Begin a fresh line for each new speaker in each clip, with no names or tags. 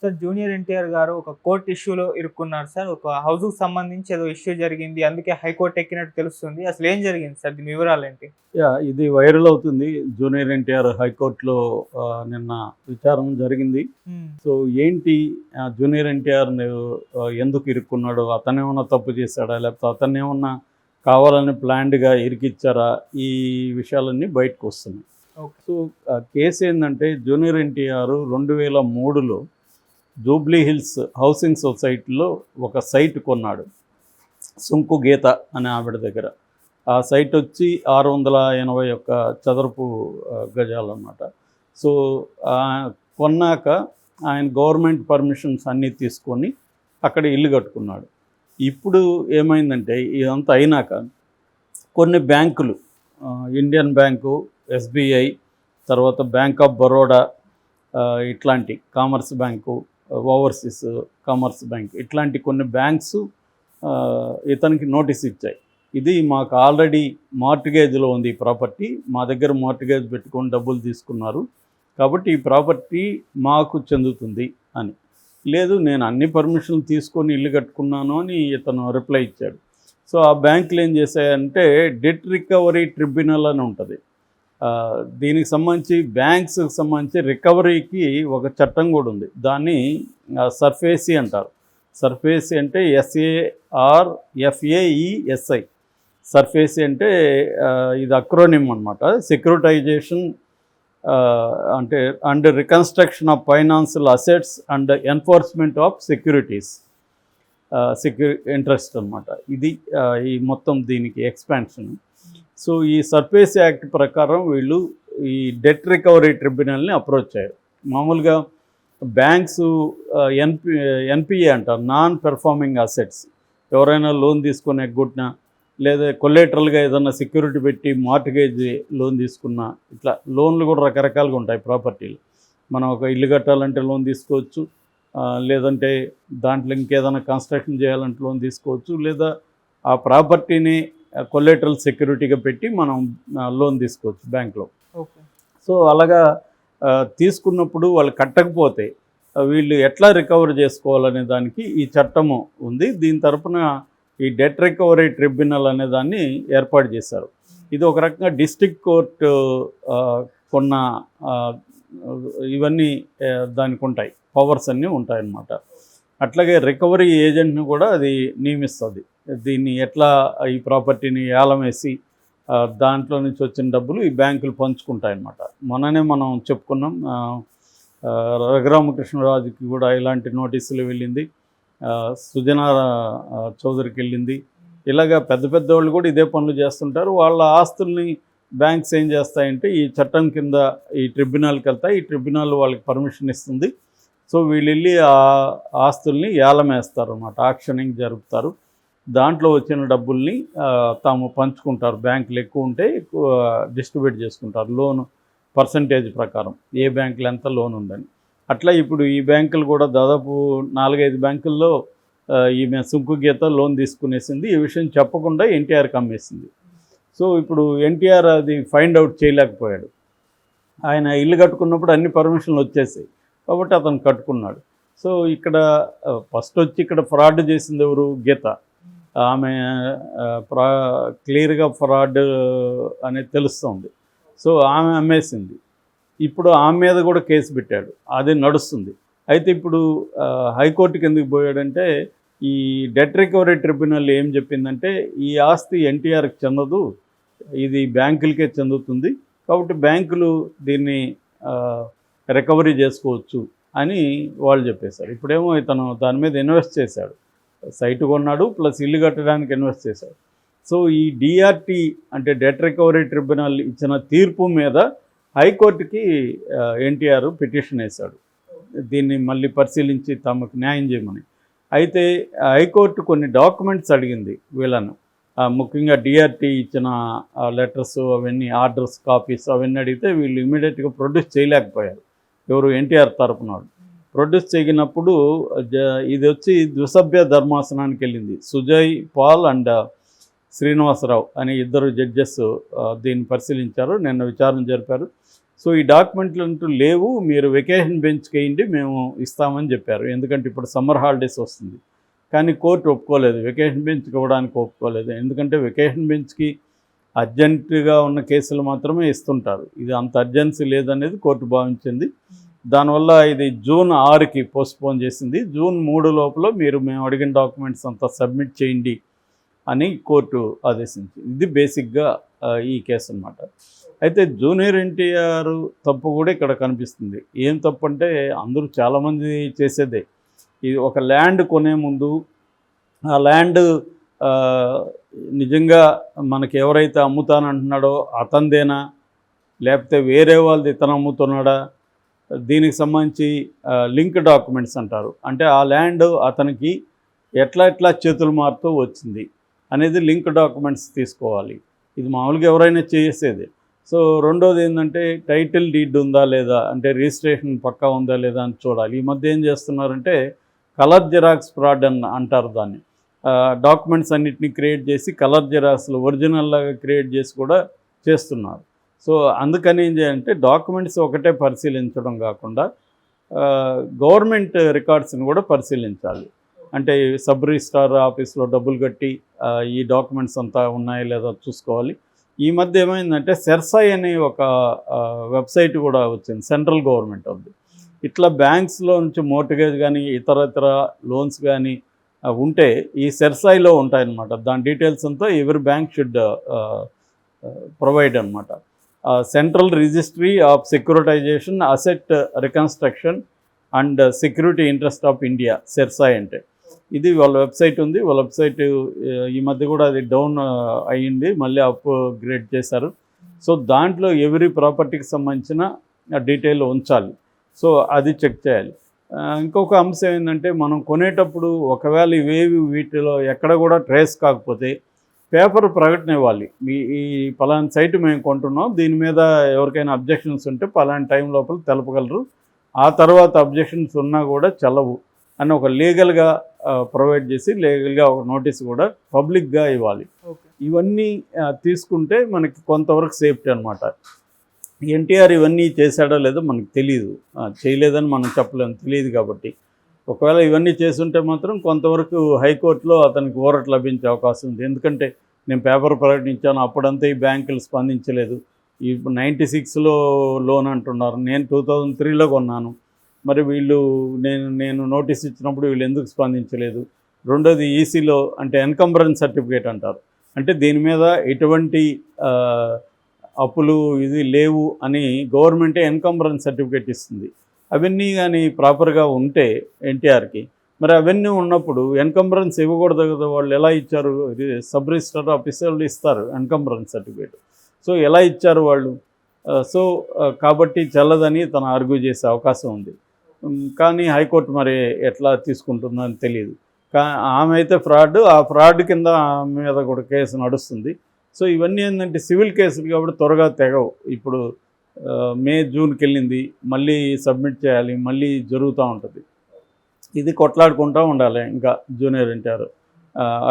Sir junior NTR గారు ఒక court ఇష్యూలో ఇరుక్కున్నారు సార్. ఒక హౌస్‌కి సంబంధించి ఏదో ఇష్యూ జరిగింది. అందుకే హైకోర్ట్ ఎక్కినట్టు తెలుస్తుంది. అసలు ఏం జరిగింది సార్? దీని వివరాలేంటి?
ఇది వైరల్ అవుతుంది. జూనియర్ ఎన్టీఆర్ హైకోర్టులో నిన్న విచారణ జరిగింది. సో ఏంటి జూనియర్ ఎన్టీఆర్ ఎందుకు ఇరుక్కున్నాడు? అతనేమన్నా తప్పు చేశాడా? లేకపోతే అతన్నేమన్నా కావాలని ప్లాన్డ్‌గా ఇరికిచ్చారా? ఈ విషయాలన్నీ బయటకు వస్తున్నాయి. సో కేసు ఏందంటే జూనియర్ ఎన్టీఆర్ 2003లో జూబ్లీ హిల్స్ హౌసింగ్ సొసైటీలో ఒక సైట్ కొన్నాడు. సుంకు గీత అనే ఆవిడ దగ్గర. ఆ సైట్ వచ్చి 681 చదరపు గజాలన్నమాట. సో కొన్నాక ఆయన గవర్నమెంట్ పర్మిషన్స్ అన్నీ తీసుకొని అక్కడ ఇల్లు కట్టుకున్నాడు. ఇప్పుడు ఏమైందంటే ఇదంతా అయినాక కొన్ని బ్యాంకులు, ఇండియన్ బ్యాంకు, ఎస్బీఐ, తర్వాత బ్యాంక్ ఆఫ్ బరోడా, ఇట్లాంటి commerce bank, overseas commerce bank, ఇట్లాంటి కొన్ని బ్యాంక్స్ ఇతనికి నోటీస్ ఇచ్చాయి. ఇది మాకు ఆల్రెడీ మార్టిగేజ్లో ఉంది ఈ ప్రాపర్టీ, మా దగ్గర మార్టిగేజ్ పెట్టుకొని డబ్బులు తీసుకున్నారు, కాబట్టి ఈ ప్రాపర్టీ మాకు చెందుతుంది అని. లేదు, నేను అన్ని పర్మిషన్లు తీసుకొని ఇల్లు కట్టుకున్నాను అని ఇతను రిప్లై ఇచ్చాడు. సో ఆ బ్యాంకులు ఏం చేశాయంటే డెట్ రికవరీ ట్రిబ్యునల్ అని ఉంటుంది. దీనికి సంబంధించి బ్యాంక్స్కి సంబంధించి రికవరీకి ఒక చట్టం కూడా ఉంది. దాన్ని సర్ఫేసీ అంటారు. సర్ఫేసీ అంటే SARFAESI. సర్ఫేసీ అంటే ఇది అక్రోనిమ్ అనమాట. సెక్యూరిటైజేషన్ అంటే and reconstruction of financial assets and enforcement of securities, interest అనమాట. ఇది ఈ మొత్తం దీనికి ఎక్స్పాన్షన్. సో ఈ సర్ఫేస్ యాక్ట్ ప్రకారం వీళ్ళు ఈ డెట్ రికవరీ ట్రిబ్యునల్ని అప్రోచ్ అయ్యారు. మామూలుగా బ్యాంక్స్ ఎన్పిఏ అంటారు, నాన్ పెర్ఫార్మింగ్ అసెట్స్. ఎవరైనా లోన్ తీసుకుని ఎగ్గొట్టినా, లేదా కొలేటరల్గా ఏదైనా సెక్యూరిటీ పెట్టి మార్టిగేజ్ లోన్ తీసుకున్నా, ఇట్లా లోన్లు కూడా రకరకాలుగా ఉంటాయి ప్రాపర్టీలు. మనం ఒక ఇల్లు కట్టాలంటే లోన్ తీసుకోవచ్చు, లేదంటే దాంట్లో ఇంకేదైనా కన్స్ట్రక్షన్ చేయాలంటే లోన్ తీసుకోవచ్చు, లేదా ఆ ప్రాపర్టీని కొలేటరల్ సెక్యూరిటీగా పెట్టి మనం లోన్ తీసుకోవచ్చు బ్యాంక్లో. సో అలాగా తీసుకున్నప్పుడు వాళ్ళు కట్టకపోతే వీళ్ళు ఎట్లా రికవర్ చేసుకోవాలనే దానికి ఈ చట్టము ఉంది. దీని తరపున ఈ డెట్ రికవరీ ట్రిబ్యునల్ అనే దాన్ని ఏర్పాటు చేశారు. ఇది ఒక రకంగా డిస్ట్రిక్ట్ కోర్టు కొన్న ఇవన్నీ దానికి ఉంటాయి, పవర్స్ అన్నీ ఉంటాయన్నమాట. అట్లాగే రికవరీ ఏజెంట్ని కూడా అది నియమిస్తుంది. దీన్ని ఎట్లా ఈ ప్రాపర్టీని ఏలం వేసి దాంట్లో నుంచి వచ్చిన డబ్బులు ఈ బ్యాంకులు పంచుకుంటాయన్నమాట. మొన్ననే మనం చెప్పుకున్నాం, రఘురామకృష్ణరాజుకి కూడా ఇలాంటి నోటీసులు వెళ్ళింది, సుజనా చౌదరికి వెళ్ళింది. ఇలాగా పెద్ద పెద్ద వాళ్ళు కూడా ఇదే పనులు చేస్తుంటారు. వాళ్ళ ఆస్తుల్ని బ్యాంక్స్ ఏం చేస్తాయంటే ఈ చట్టం కింద ఈ ట్రిబ్యునల్కి వెళ్తాయి. ఈ ట్రిబ్యునల్ వాళ్ళకి పర్మిషన్ ఇస్తుంది. సో వీళ్ళు వెళ్ళి ఆ ఆస్తుల్ని ఏలం వేస్తారు అన్నమాట, ఆక్షనింగ్ జరుపుతారు. దాంట్లో వచ్చిన డబ్బుల్ని తాము పంచుకుంటారు. బ్యాంకులు ఎక్కువ ఉంటే ఎక్కువ డిస్ట్రిబ్యూట్ చేసుకుంటారు లోను పర్సంటేజ్ ప్రకారం, ఏ బ్యాంకులు ఎంత లోన్ ఉందని. అట్లా ఇప్పుడు ఈ బ్యాంకులు కూడా దాదాపు 4-5 బ్యాంకుల్లో ఈమె సుంకు గీత లోన్ తీసుకునేసింది. ఈ విషయం చెప్పకుండా ఎన్టీఆర్కి అమ్మేసింది. సో ఇప్పుడు ఎన్టీఆర్ అది ఫైండ్ అవుట్ చేయలేకపోయాడు. ఆయన ఇల్లు కట్టుకున్నప్పుడు అన్ని పర్మిషన్లు వచ్చేసాయి కాబట్టి అతను కట్టుకున్నాడు. సో ఇక్కడ ఫస్ట్ వచ్చి ఇక్కడ ఫ్రాడ్ చేసింది ఎవరు? గీత. ఆమె క్లియర్గా ఫ్రాడ్ అనేది తెలుస్తుంది. సో ఆమె అమ్మేసింది. ఇప్పుడు ఆమె మీద కూడా కేసు పెట్టాడు, అది నడుస్తుంది. అయితే ఇప్పుడు హైకోర్టుకి ఎందుకు పోయాడంటే ఈ డెట్ రికవరీ ట్రిబ్యునల్ ఏం చెప్పిందంటే ఈ ఆస్తి ఎన్టీఆర్కి చెందదు, ఇది బ్యాంకులకే చెందుతుంది, కాబట్టి బ్యాంకులు దీన్ని రికవరీ చేసుకోవచ్చు అని వాళ్ళు చెప్పేశారు. ఇప్పుడేమో ఇతను దాని మీద ఇన్వెస్ట్ చేశాడు, సైటు కొన్నాడు ప్లస్ ఇల్లు కట్టడానికి ఇన్వెస్ట్ చేశాడు. సో ఈ డిఆర్టీ అంటే డెట్ రికవరీ ట్రిబ్యునల్ ఇచ్చిన తీర్పు మీద హైకోర్టుకి ఎన్టీఆర్ పిటిషన్ వేశాడు, దీన్ని మళ్ళీ పరిశీలించి తమకు న్యాయం చేయమని. అయితే హైకోర్టు కొన్ని డాక్యుమెంట్స్ అడిగింది వీళ్ళను, ముఖ్యంగా డిఆర్టీ ఇచ్చిన లెటర్స్ అవన్నీ, ఆర్డర్స్ కాపీస్ అవన్నీ అడిగితే వీళ్ళు ఇమీడియట్గా ప్రొడ్యూస్ చేయలేకపోయారు. ఎవరు? ఎన్టీఆర్ తరపున ప్రొడ్యూస్ చేయనప్పుడు ఇది వచ్చి ద్విసభ్య ధర్మాసనానికి వెళ్ళింది. సుజయ్ పాల్ అండ్ శ్రీనివాసరావు అనే 2 జడ్జెస్ దీన్ని పరిశీలించారు, నిన్న విచారణ జరిపారు. సో ఈ డాక్యుమెంట్లు అంటూ లేవు, మీరు వెకేషన్ బెంచ్కి వేయండి, మేము ఇస్తామని చెప్పారు. ఎందుకంటే ఇప్పుడు సమ్మర్ హాలిడేస్ వస్తుంది. కానీ కోర్టు ఒప్పుకోలేదు, వెకేషన్ బెంచ్కి ఇవ్వడానికి ఒప్పుకోలేదు. ఎందుకంటే వెకేషన్ బెంచ్కి అర్జెంటుగా ఉన్న కేసులు మాత్రమే ఇస్తుంటారు. ఇది అంత అర్జెన్సీ లేదనేది కోర్టు భావించింది. దానివల్ల ఇది జూన్ 6కి పోస్ట్పోన్ చేసింది. జూన్ 3 లోపల మీరు మేము అడిగిన డాక్యుమెంట్స్ అంతా సబ్మిట్ చేయండి అని కోర్టు ఆదేశించింది. ఇది బేసిక్గా ఈ కేసు అన్నమాట. అయితే జూనియర్ ఎన్టీఆర్ తప్పు కూడా ఇక్కడ కనిపిస్తుంది. ఏం తప్పు అంటే అందరూ చాలామంది చేసేదే. ఇది ఒక ల్యాండ్ కొనే ముందు ఆ ల్యాండ్ నిజంగా మనకి ఎవరైతే అమ్ముతానంటున్నాడో అతనిదేనా, లేకపోతే వేరే వాళ్ళది ఇతను అమ్ముతున్నాడా, దీనికి సంబంధించి లింక్ డాక్యుమెంట్స్ అంటారు. అంటే ఆ ల్యాండ్ అతనికి ఎట్లా చేతులు మారుతూ వచ్చింది అనేది లింక్ డాక్యుమెంట్స్ తీసుకోవాలి. ఇది మామూలుగా ఎవరైనా చేసేది. సో రెండోది ఏంటంటే టైటిల్ డీడ్ ఉందా లేదా, అంటే రిజిస్ట్రేషన్ పక్కా ఉందా లేదా అని చూడాలి. ఈ మధ్య ఏం చేస్తున్నారంటే కలర్ జిరాక్స్ ఫ్రాడ్ అని అంటారు దాన్ని. డాక్యుమెంట్స్ అన్నిటిని క్రియేట్ చేసి కలర్ జిరాక్స్లు ఒరిజినల్ లాగా క్రియేట్ చేసి కూడా చేస్తున్నారు. సో అందుకని ఏం చేయాలంటే డాక్యుమెంట్స్ ఒకటే పరిశీలించడం కాకుండా గవర్నమెంట్ రికార్డ్స్ని కూడా పరిశీలించాలి. అంటే సబ్ రిజిస్ట్రార్ ఆఫీస్లో డబ్బులు కట్టి ఈ డాక్యుమెంట్స్ అంతా ఉన్నాయా లేదా చూసుకోవాలి. ఈ మధ్య ఏమైందంటే సెర్సాయ్ అనే ఒక వెబ్సైట్ కూడా వచ్చింది, సెంట్రల్ గవర్నమెంట్ ఉంది. ఇట్లా బ్యాంక్స్లో నుంచి మోర్టగేజ్ కానీ ఇతర లోన్స్ కానీ ఉంటే ఈ సెర్సాయ్లో ఉంటాయన్నమాట. దాని డీటెయిల్స్ అంతా ఎవరి బ్యాంక్ షుడ్ ప్రొవైడ్ అనమాట. Central registry of securitisation asset reconstruction and security interest of India, సెర్సాయ్ అంటే. ఇది వాళ్ళ వెబ్సైట్ ఉంది. వాళ్ళ వెబ్సైట్ ఈ మధ్య కూడా అది డౌన్ అయ్యింది, మళ్ళీ అప్గ్రేడ్ చేశారు. సో దాంట్లో ఎవరి ప్రాపర్టీకి సంబంధించిన డీటెయిల్ ఉంచాలి. సో అది చెక్ చేయాలి. ఇంకొక అంశం ఏంటంటే మనం కొనేటప్పుడు ఒకవేళ ఇవేవి వీటిలో ఎక్కడ కూడా ట్రేస్ కాకపోతే పేపర్ ప్రకటన ఇవ్వాలి. ఈ పలానా సైట్ మేము కొంటున్నాం, దీని మీద ఎవరికైనా అబ్జెక్షన్స్ ఉంటే పలానా టైం లోపల తెలపగలరు, ఆ తర్వాత అబ్జెక్షన్స్ ఉన్నా కూడా చెల్లవు అని ఒక లీగల్గా ప్రొవైడ్ చేసి లీగల్గా ఒక నోటీస్ కూడా పబ్లిక్గా ఇవ్వాలి. ఇవన్నీ తీసుకుంటే మనకి కొంతవరకు సేఫ్టీ అనమాట. ఎన్టీఆర్ ఇవన్నీ చేశాడో లేదో మనకు తెలియదు, చేయలేదని మనం చెప్పలేము, తెలియదు. కాబట్టి ఒకవేళ ఇవన్నీ చేస్తుంటే మాత్రం కొంతవరకు హైకోర్టులో అతనికి ఊరట లభించే అవకాశం ఉంది. ఎందుకంటే నేను పేపర్ ప్రకటించాను, అప్పుడంతా ఈ బ్యాంకులు స్పందించలేదు. ఇప్పుడు 96లో లోన్ అంటున్నారు, నేను 2003లో కొన్నాను, మరి వీళ్ళు నేను నోటీస్ ఇచ్చినప్పుడు వీళ్ళు ఎందుకు స్పందించలేదు. రెండోది ఈసీలో అంటే ఎన్కంబరెన్స్ సర్టిఫికేట్ అంటారు, అంటే దీని మీద ఎటువంటి అప్పులు ఇది లేవు అని గవర్నమెంటే ఎన్కంబరెన్స్ సర్టిఫికేట్ ఇస్తుంది. అవన్నీ కానీ ప్రాపర్గా ఉంటే ఎన్టీఆర్కి, మరి అవన్నీ ఉన్నప్పుడు ఎన్కంబరెన్స్ ఇవ్వకూడదు కదా. వాళ్ళు ఎలా ఇచ్చారు, సబ్ రిజిస్టర్ ఆఫీసర్లు ఇస్తారు ఎన్కంబరెన్స్ సర్టిఫికేట్. సో ఎలా ఇచ్చారు వాళ్ళు? సో కాబట్టి చెల్లదని తను ఆర్గ్యూ చేసే అవకాశం ఉంది. కానీ హైకోర్టు మరి ఎట్లా తీసుకుంటుందని తెలియదు. ఆమె అయితే ఫ్రాడ్, ఆ ఫ్రాడ్ కింద ఆమె మీద కూడా కేసు నడుస్తుంది. సో ఇవన్నీ ఏంటంటే సివిల్ కేసులు కాబట్టి త్వరగా తెగవు. ఇప్పుడు మే జూన్కి వెళ్ళింది, మళ్ళీ సబ్మిట్ చేయాలి, మళ్ళీ జరుగుతూ ఉంటుంది. ఇది కొట్లాడుకుంటూ ఉండాలి. ఇంకా జూనియర్ ఎన్టీఆర్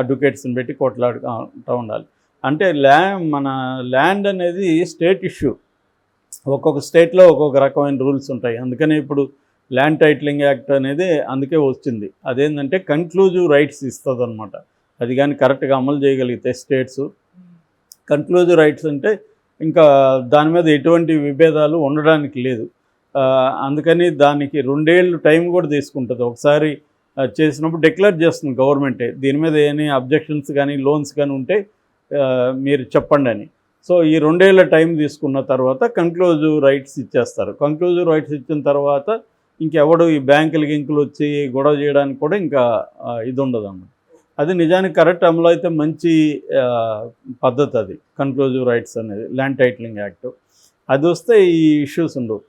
అడ్వకేట్స్ని పెట్టి కొట్లాడుకుంటూ ఉండాలి. అంటే మన ల్యాండ్ అనేది స్టేట్ ఇష్యూ, ఒక్కొక్క స్టేట్లో ఒక్కొక్క రకమైన రూల్స్ ఉంటాయి. అందుకని ఇప్పుడు ల్యాండ్ టైటిలింగ్ యాక్ట్ అనేది అందుకే వచ్చింది. అదేంటంటే కన్క్లూజివ్ రైట్స్ ఇస్తుంది అనమాట. అది కానీ కరెక్ట్గా అమలు చేయగలిగితే స్టేట్స్, కన్క్లూజివ్ రైట్స్ అంటే ఇంకా దాని మీద ఎటువంటి విభేదాలు ఉండడానికి లేదు. అందుకని దానికి 2 ఏళ్ళు టైం కూడా తీసుకుంటుంది. ఒకసారి చేసినప్పుడు డిక్లేర్ చేస్తుంది గవర్నమెంటే, దీని మీద ఏమైనా అబ్జెక్షన్స్ కానీ లోన్స్ కానీ ఉంటే మీరు చెప్పండి అని. సో ఈ 2 ఏళ్ళ టైం తీసుకున్న తర్వాత కన్క్లూజివ్ రైట్స్ ఇచ్చేస్తారు. కన్క్లూజివ్ రైట్స్ ఇచ్చిన తర్వాత ఇంకెవడు ఈ బ్యాంకులు గింకులు వచ్చి గొడవ చేయడానికి కూడా ఇంకా ఇది ఉండదు అన్నమాట. అది నిజానికి కరెక్ట్ అమలు అయితే మంచి పద్ధతి అది, కన్క్లూజివ్ రైట్స్ అనేది ల్యాండ్ టైటిలింగ్ యాక్ట్. అది వస్తే ఈ ఇష్యూస్ ఉండవు.